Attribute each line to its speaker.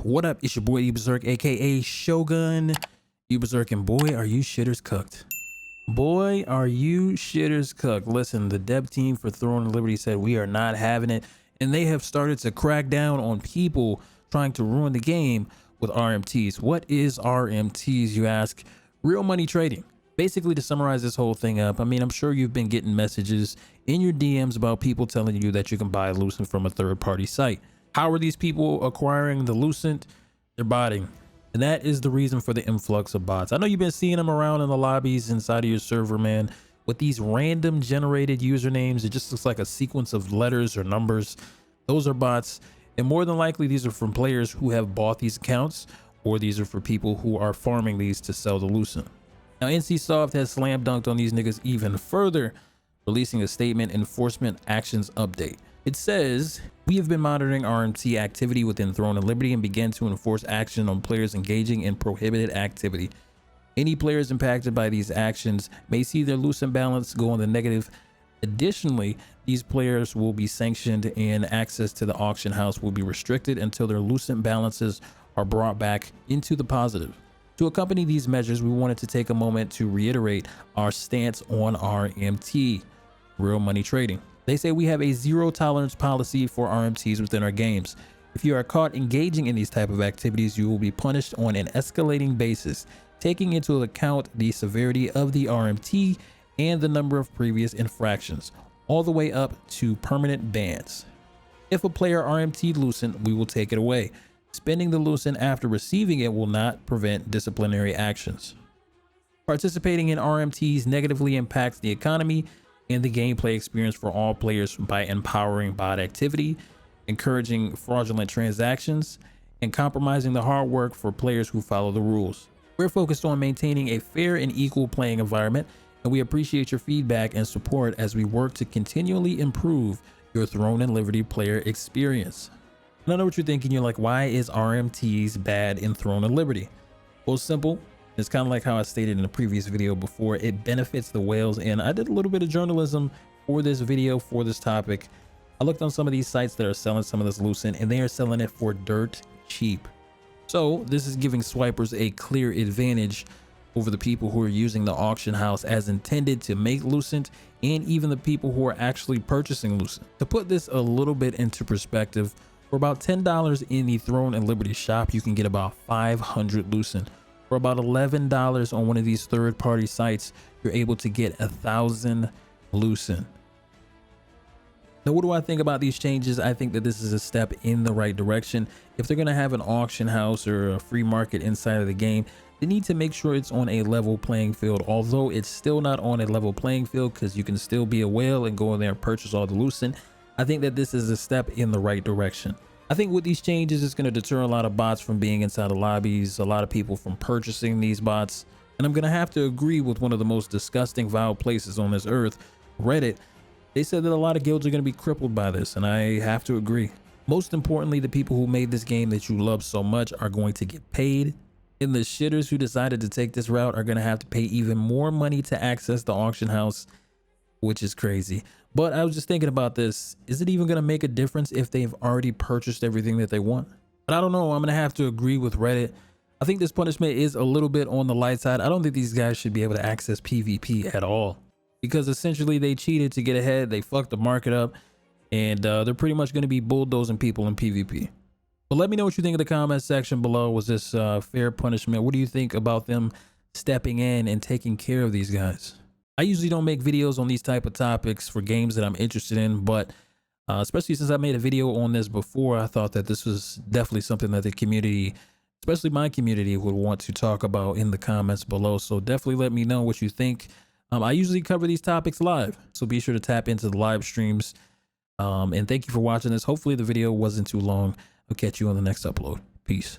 Speaker 1: What up? It's your boy UBEZERK, aka Shogun. UBEZERK, and boy, are you shitters cooked. Boy, are you shitters cooked. Listen, the dev team for Throne and Liberty said we are not having it, and they have started to crack down on people trying to ruin the game with RMTs. What is RMTs, you ask? Real money trading. Basically, to summarize this whole thing up, I mean, I'm sure you've been getting messages in your DMs about people telling you that you can buy Lucent from a third-party site. How are these people acquiring the Lucent? They're botting. And that is the reason for the influx of bots. I know you've been seeing them around in the lobbies inside of your server, man, with these random generated usernames. It just looks like a sequence of letters or numbers. Those are bots. And more than likely, these are from players who have bought these accounts, or these are for people who are farming these to sell the Lucent. Now, NCSoft has slam dunked on these niggas even further, releasing a statement enforcement actions update. It says, we have been monitoring RMT activity within Throne and Liberty and began to enforce action on players engaging in prohibited activity. Any players impacted by these actions may see their Lucent balance go in the negative. Additionally, these players will be sanctioned and access to the auction house will be restricted until their Lucent balances are brought back into the positive. To accompany these measures, we wanted to take a moment to reiterate our stance on RMT, real money trading. They say we have a zero tolerance policy for RMTs within our games. If you are caught engaging in these type of activities, you will be punished on an escalating basis, taking into account the severity of the RMT and the number of previous infractions, all the way up to permanent bans. If a player RMT Lucent, we will take it away. Spending the Lucent after receiving it will not prevent disciplinary actions. Participating in RMTs negatively impacts the economy and the gameplay experience for all players by empowering bot activity, encouraging fraudulent transactions, and compromising the hard work for players who follow the rules. We're focused on maintaining a fair and equal playing environment, and we appreciate your feedback and support as we work to continually improve your Throne and Liberty player experience. And I know what you're thinking. You're like, why is RMTs bad in Throne and Liberty? Well, simple. It's kind of like how I stated in a previous video before. It benefits the whales, and I did a little bit of journalism for this video, for this topic. I looked on some of these sites that are selling some of this Lucent, and they are selling it for dirt cheap. So this is giving swipers a clear advantage over the people who are using the auction house as intended to make Lucent, and even the people who are actually purchasing Lucent. To put this a little bit into perspective, for about $10 in the Throne and Liberty shop, you can get about 500 Lucent. For about $11 on one of these third-party sites, you're able to get 1,000 Lucent. Now, what do I think about these changes? I think that this is a step in the right direction. If they're going to have an auction house or a free market inside of the game, they need to make sure it's on a level playing field. Although it's still not on a level playing field, because you can still be a whale and go in there and purchase all the Lucent. I think that this is a step in the right direction. I think with these changes, it's going to deter a lot of bots from being inside the lobbies, a lot of people from purchasing these bots. And I'm going to have to agree with one of the most disgusting, vile places on this earth, Reddit. They said that a lot of guilds are going to be crippled by this, and I have to agree. Most importantly, the people who made this game that you love so much are going to get paid. And the shitters who decided to take this route are going to have to pay even more money to access the auction house, which is crazy. But I was just thinking about this. Is it even going to make a difference if they've already purchased everything that they want? But I don't know. I'm going to have to agree with Reddit. I think this punishment is a little bit on the light side. I don't think these guys should be able to access PvP at all, because essentially they cheated to get ahead. They fucked the market up, and they're pretty much going to be bulldozing people in PvP. But let me know what you think in the comment section below. Was this fair punishment? What do you think about them stepping in and taking care of these guys? I usually don't make videos on these type of topics for games that I'm interested in, but especially since I made a video on this before, I thought that this was definitely something that the community, especially my community, would want to talk about in the comments below. So definitely let me know what you think. I usually cover these topics live, so be sure to tap into the live streams. And thank you for watching this. Hopefully the video wasn't too long. I'll catch you on the next upload. Peace.